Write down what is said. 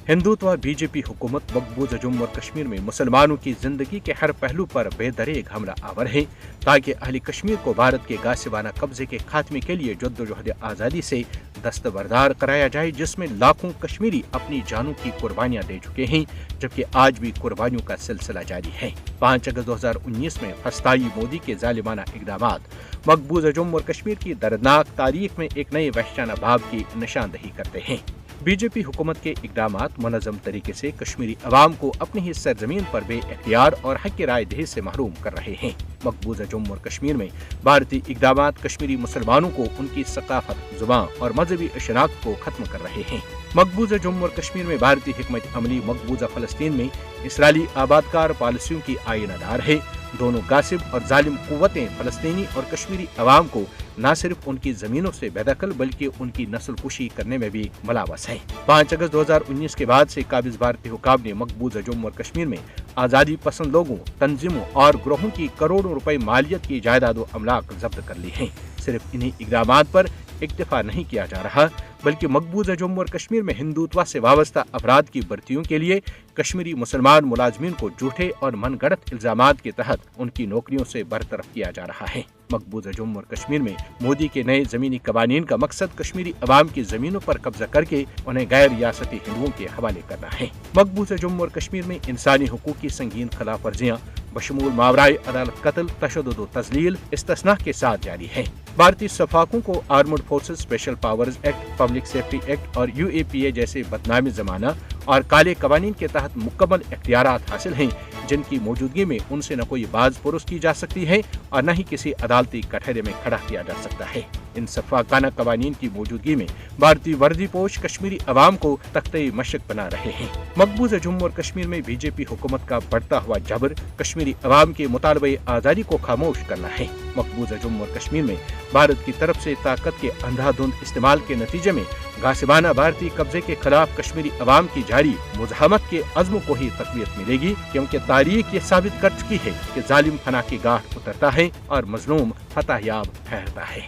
Hindutva BJP हुकूमत मकबूजा जम्मू और कश्मीर में मुसलमानों की जिंदगी के हर पहलू पर बेदरेग हमला आवर है ताकि अहले कश्मीर को भारत के गासिबाना कब्जे के खात्मे के लिए जद्दोजहद आज़ादी से दस्तबरदार कराया जाए, जिसमें लाखों कश्मीरी अपनी जानों की कुर्बानियां दे चुके हैं, जबकि आज भी कुर्बानियों का सिलसिला जारी है। 5 अगस्त 2019 में फस्ताई मोदी के जालिमाना इक़दामात मकबूजा जम्मू और कश्मीर की दर्दनाक तारीख में एक नए वहशाना बाब की निशानदही करते हैं। बीजेपी हुकूमत के इक़दामात मुनज़्ज़म तरीके से कश्मीरी अवाम को अपनी ही सरजमीन पर बेइख्तियार और हक की राय दही से महरूम कर रहे हैं। मकबूजा जम्मू और कश्मीर में भारतीय इक़दामात कश्मीरी मुसलमानों को उनकी सकाफत, जुबान और मजहबी शनाख्त को खत्म कर रहे हैं। मकबूजा जम्मू और कश्मीर में भारतीय हिकमत अमली मकबूजा फ़लस्तीन में इसराइली आबादकार पॉलिसियों की आयनादार है। दोनों गासिब और जालिम कुव्वतें फ़लस्तीनी और कश्मीरी अवाम को न सिर्फ उनकी ज़मीनों से बेदखल बल्कि उनकी नस्ल कुशी करने में भी मुलव्वस हैं। 5 अगस्त 2019 के बाद से काबिज भारतीय हुकाम ने मकबूजा जम्मू और कश्मीर में आज़ादी पसंद लोगों, तंजीमों और ग्रोहों की करोड़ों रुपए मालियत की जायदाद व अमलाक जब्त कर ली हैं। सिर्फ इन्हीं इक़दामात पर इक्तफा नहीं किया जा रहा, बल्कि मकबूजा जम्मू और कश्मीर में हिंदुत्व से वाबस्ता अफराद की भर्तियों के लिए कश्मीरी मुसलमान मुलाजमीन को झूठे और मनगढ़ंत इल्जामात के तहत उनकी नौकरियों से बरतरफ किया जा रहा है। मकबूजा जम्मू और कश्मीर में मोदी के नए जमीनी कवानीन का मकसद कश्मीरी अवाम की जमीनों पर कब्जा करके उन्हें गैर रियासती हिंदुओं के हवाले करना है। मकबूजा जम्मू और कश्मीर में इंसानी हुकूक की संगीन खिलाफ वर्जियाँ बशमूल मावराई अदालत कत्ल, तशद्दुद व तज़लील इस्तिस्ना के साथ जारी है। भारतीय सफाकों को armed forces special powers act, public safety act और UAPA जैसे बदनामी जमाना और काले कवानीन के तहत मुकम्मल इख्तियारात हासिल हैं, जिनकी मौजूदगी में उनसे न कोई बाज पुरुष की जा सकती है और न ही किसी अदालती कटहरे में खड़ा किया जा सकता है। इन सफाकाना कवानीन की मौजूदगी में भारतीय वर्दी पोश कश्मीरी अवाम को तख्ते मशक बना रहे हैं। मकबूजा जम्मू और कश्मीर में बीजेपी हुकूमत का बढ़ता हुआ जबर कश्मीरी अवाम के मुतालबे आज़ादी को खामोश करना है। मकबूजा जम्मू और कश्मीर में भारत की तरफ से ताकत के अंधाधुंध इस्तेमाल के नतीजे में गासिबाना भारतीय कब्जे के खिलाफ कश्मीरी अवाम की जारी मुज़ाहमत के अज़्म को ही तक़वियत मिलेगी, क्योंकि तारीख ये साबित कर चुकी है कि जालिम फना की गाठ उतरता है और मजलूम फतह याब ठहरता है।